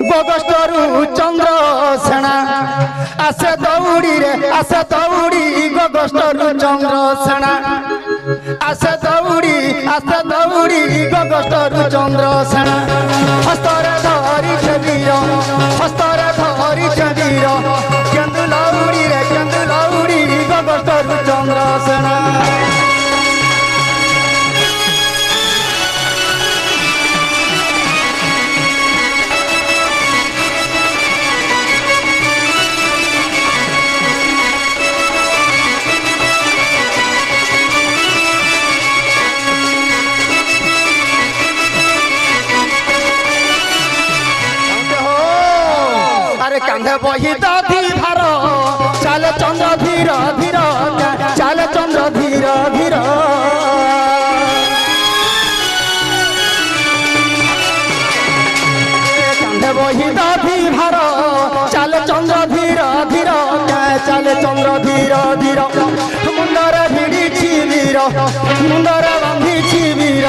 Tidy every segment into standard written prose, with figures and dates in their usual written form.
গগষ্টরু চন্দ্র সেনা আসে দৌড়ি রে আসে দৌড়ি গগষ্টরু চন্দ্র সেনা আসে দৌড়ি গগষ্টরু চন্দ্র সেনা হস্তরে ধরিছে বীর হস্তরে ধরিছে বীর কেন্দু লৌড়ি রে কেন্দু লৌড়ি গগষ্টরু চন্দ্র সেনা কাঁধে বহি দধি ভার চালে চন্দ্র ধীর ধীর চালে চন্দ্র ধীর ধীর কাঁধে বহি দধি ভার চালে চন্দ্র ধীর ধীর চালে চন্দ্র ধীর ধীর মুন্ডরে ভিড়িছি বীর মুন্ডরে বাঁধিছি বীর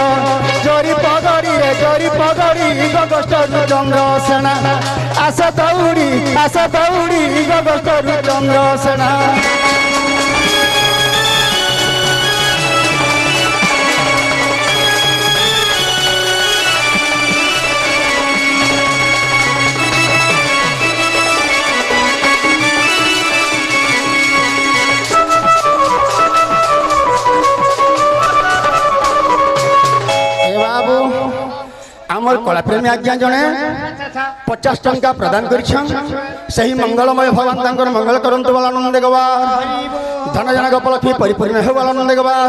জরি পগড়ি গগষ্টরু চন্দ্র সেনা আসে দৌড়ি গগষ্টরু চন্দ্র সেনা আমার কলাপ্রেমী আজ্ঞা জনে 50 টঙ্কা প্রদান করেছেন সেই মঙ্গলময় ভগবান তাঙ্কর মঙ্গল করন্তু বল আনন্দ গবার ধন জনক উপলক্ষে পরিপূর্ণ হয়ে বল আনন্দ গবার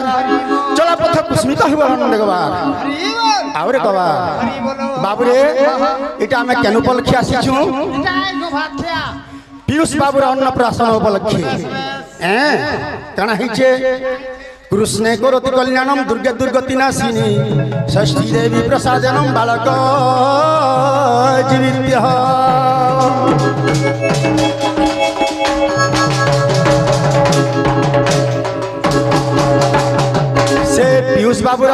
চলা পথ পুষ্মিত হয়ে বল আনন্দ গবার আউরে কবা বাবুরে এটা আমি কেন উপলক্ষে আসিছু পিয়ুষ বাবুর অন্নপ্রাশন উপলক্ষে কানা হইছে कृष्णे करोति कल्याणम दुर्गे दुर्गति नाशिनी षष्ठी देवी प्रसादनम बालक जीवित्य से पीयूष बाबूर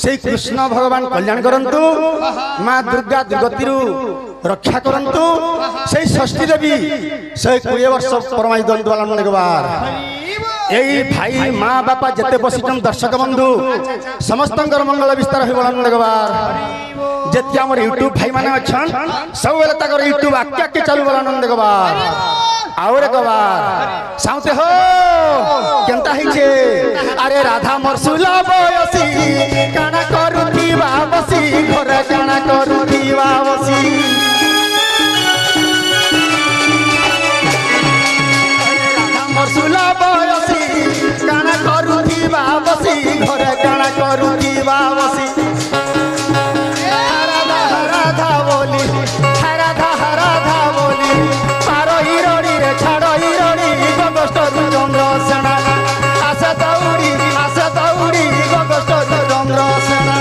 से कृष्ण भगवान कल्याण करंतु माँ दुर्गा दुर्गति रक्षा करंतु से षष्ठी देवी 120 वर्ष परमायु द्वंद्व पालन लगवार এই ভাই মা বাপা যেতে বসিছেন দর্শক বন্ধু সমস্তঙ্কর মঙ্গল বিস্তার হয়ে বলন লাগবার যেতে আমার ইউটিউব ভাই মানে অছন সববেলে তাকর ইউটিউব আকে আকে চালু বলন লাগবার আউরে গবার সাউতে হো কেনতা হইছে আরে রাধা মরসুলা বয়সী কানা করুথিবা বসি ঘরে কানা করুথিবা বসি মরসুলা বয়সী কানা করুথিবা বসি ঘরে কানা করুথিবা বসি রাধা রাধা বলি রাধা বলি পার হিরণী রে ছাড় হিরণী গগষ্টরু চন্দ্র সেনা আসে দৌড়ি গগষ্টরু চন্দ্র সেনা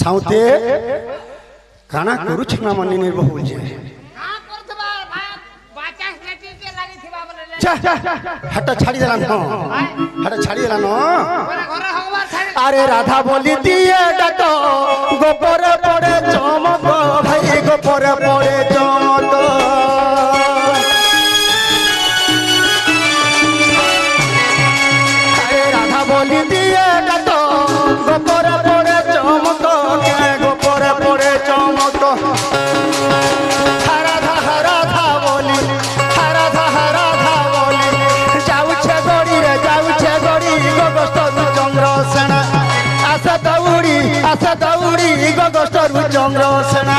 साउते काना करू छना मनी निर्बहुल जे हां करथबा बाचा स्टेटी के लागि थिबा बोले हटा छाड़ी देला न हटा छाड़ी देला न घरे हगवार छाड़ी अरे राधा बोली दिए डाको गोपरे पड़े चमक भाई गोपरे पड़े चमक अरे राधा बोली दिए डाको गोपरे पड़े चमक गोपरे पड़े चमक राधा बोली जाऊछे गड़ी रे जाऊछे गड़ी गगस्तरु चंद्र सेना आसे दौड़ी गगस्तरु चंद्र सेना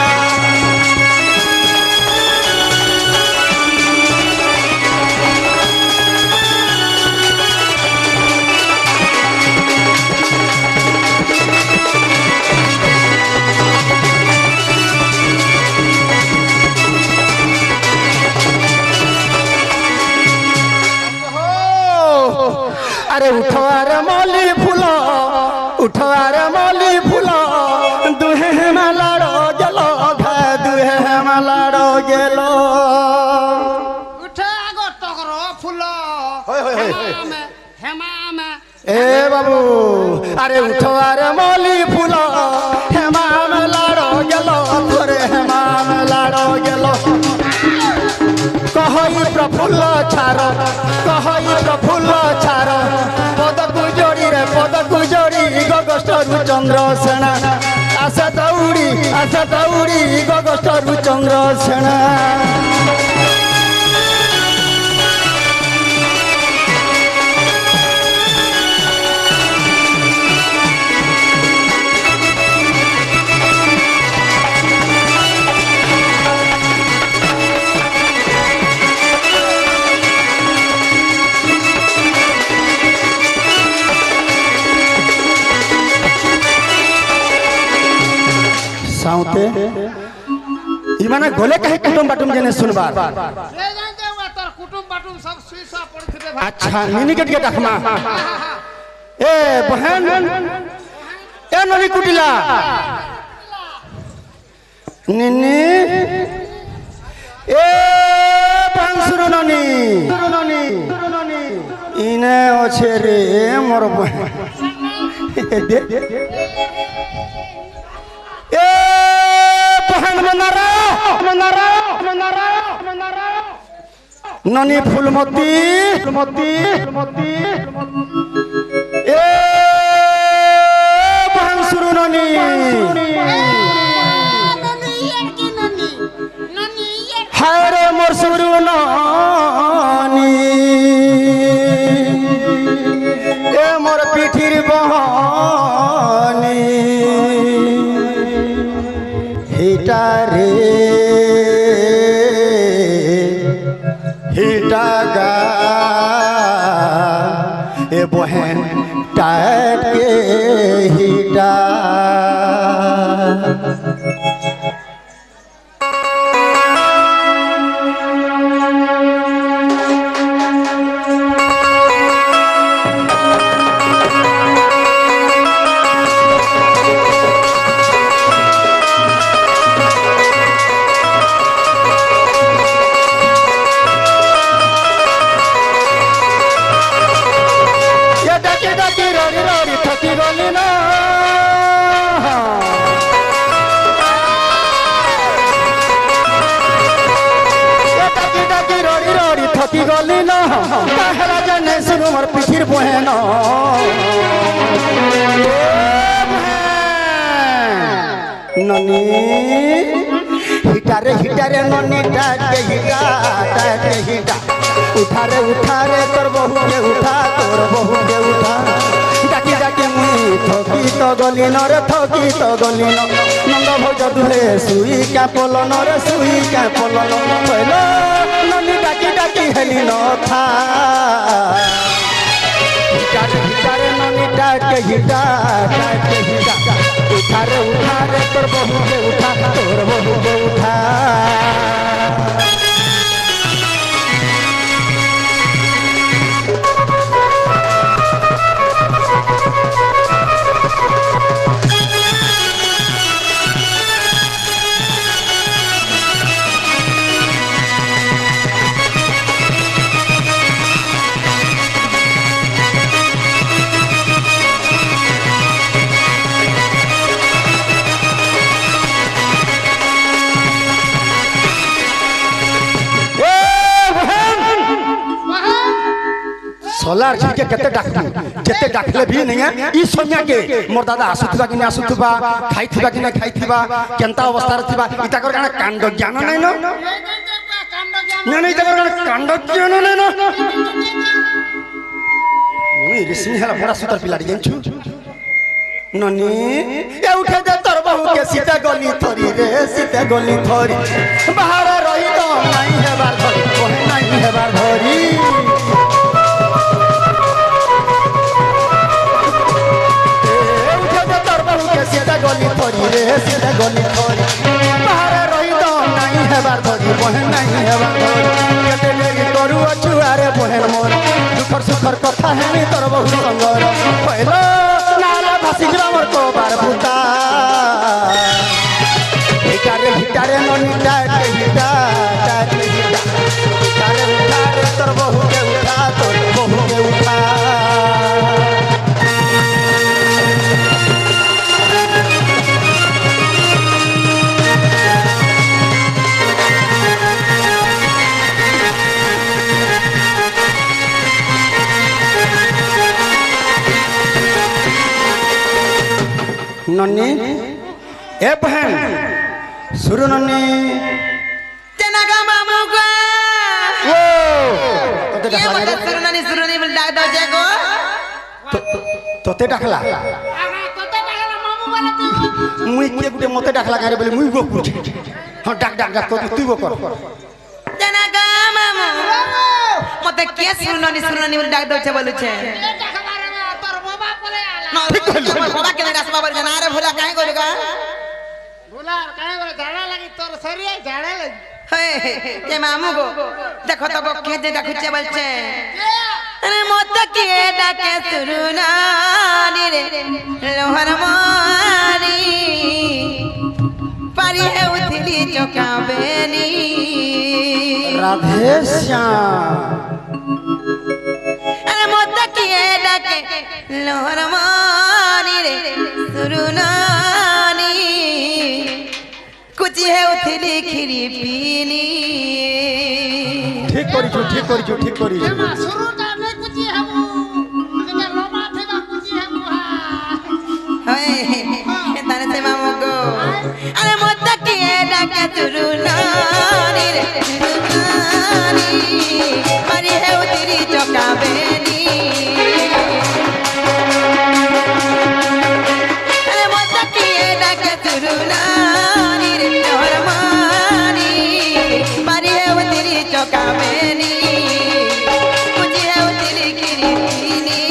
আরে উঠো আরে মলি ফুল উঠো আরে মলি ফুল দুহে হেমালাড় গেল ঘা দুহে হেমালাড় গেল উঠে আগর টগর ফুল হেমামে এ বাবু আরে উঠো আরে মলি ফুল হেমালাড় গেল তোরে হেমালাড় গেল কহই প্রফুল্ল ছাড় কহই প্রফুল্ল ছাড় পদকু যোড়ি গগষ্টরু চন্দ্র সেনা আশা দৌড়ি গগষ্টরু চন্দ্র সেনা साउते इमाने गोले कहे कुटुम बाटुम जेने सुनबार रे जानते हुआ तोर कुटुम बाटुम सब सुईसा पड़थिबे भाई अच्छा निनी के डाकमा ए बहन ए ननी कुटिला निनी ए बांसुरो ननी इने ओछे रे मोर बहन ए बहन मनारा ननी फूलमती ए बहन सुरु ननी हाय रे मोर सुरु ननी ए मोर पिठिर बहनी हिटा रे हिटा गा ए बहन टाट के हिटा गली न कहरा जने सुनु मोर पिठिर बहन ननी हिटारे ननी टाटे हिटा उठारे तोर बहु के उठा तोर बहु के उठा डाकी मुई थकी तो गली न रे थकी तो गली न नंद भोज दुहे सुई क्या पलन रे सुई क्या पलन कहलो ननी डाकी हेली न था हिटारे ननी टाटे हिटा उठारे तोर बहु के उठा तोर बहु के उठा सोलार जी के केते डाकू जेते डाकले भी नहीं है ई सोनिया के मोर दादा आसुथबा कि आसुथबा खाइथबा कि खाइथबा केनता अवस्था रथिबा इता कर गाना कांड ज्ञान नै न नहीं इता कर गाना कांड ज्ञान नै न मुई ऋषि हला बड़ा सुतर पिलाडी जानछु ननी ए उठे दे तोर बहु के सीता गली थोरी रे सीता गली थोरी बाहर रही तो नहीं हेबार धरी कोहे नहीं हेबार धरी सीता गली थोरी रे सीता गली थोरी बाहर रही तो नहीं हेबार धरी बहन नहीं हेबार धरी केते लेगी करू अछुआरे बहन मोर दुखर सुखर कथा है কাহানি তোর বহু সঙ্গর কইল নালে ভাসি গেল মোর কবার ভূতা হিটারে ননিটা হিটারে উঠা রে তোর বহুকে উঠা তোর বহুকে উঠা नन्नी ए बहन सुरु नन्नी तेनागा मामू को ओ तोते ये डाकला मत सुरनी बोल डाक दो जे को तोते डाकला আরে তোতে টাকা মামু বলে তুই मुई के गुटे मते डाकला करे बोले मुई गो कुछ हां डाक डाक तो तू गो कर तेनागा मामू मते के सुरनी बोल डाक दो छे बोलु छे এ টাকা মারে তোর বাবা বলে আলা ना बाबा के रास्ता पर जाना रे भोला काहे करेगा বুলার কাহে বলে ঝাড়া লাগি তোর শরীরে ঝাড়া লাগি ये मामू को देखो तो के दे डाक छे बोलछे এ अरे मत के डाके सुरनानी रे लोहर मारी पारी है उथली चौका बेनी राधे श्याम अरे मत किए डाके लोहर मानी रे सुरुनानी कुछ है उथली खिरी पीनी ठीक करी এমা শুরুটা নে কুচি হবু এটা লোমা থেবা কুচি হবু होए तारे से मामू को अरे मत किए डाके सुरुनानी रे सुरुनानी पारी है उथली चौका बेनी अरे मत किए डाके सुरुनानी रे लोहर मानी पारी है उथली चौका बेनी कुछ है उथली खिरी पीनी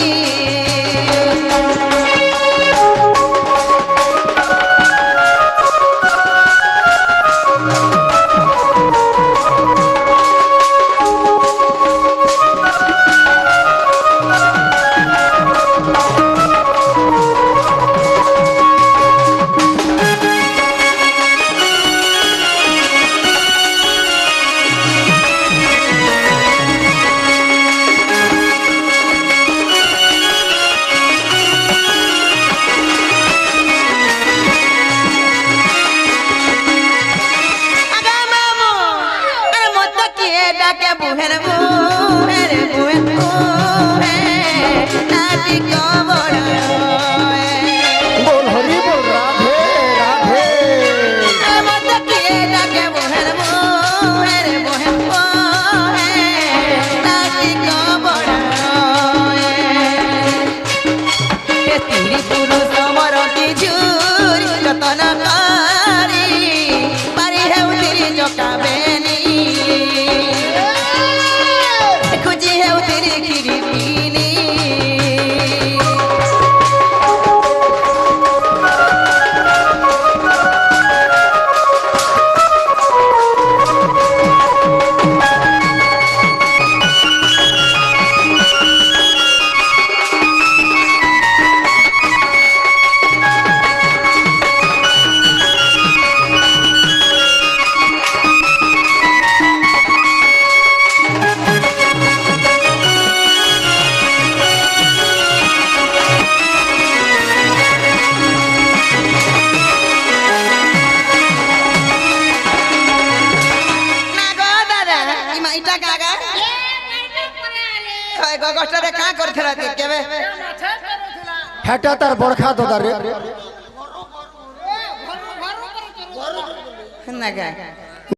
आगा मामू अरे मत किए डाके बुहेर बुहेर नाटी को बड़ोए बोल हरि बोल राधे राधे अरे मत किए डाके बुहेर नाटी को बड़ोए हे तिरी पुरुष मरती झूरी जतन कारी पारी है उतरी चौका बेनी खुजी है उतरी खिरी पीनी ना गो दादा इमा इटा कागा এ কাইটা করে আলে কয় গো কষ্টরে কা করতে রাতে কেবে মাছ করছিলা হেটা তার বড়খা দাদা রে ঘর করে না গা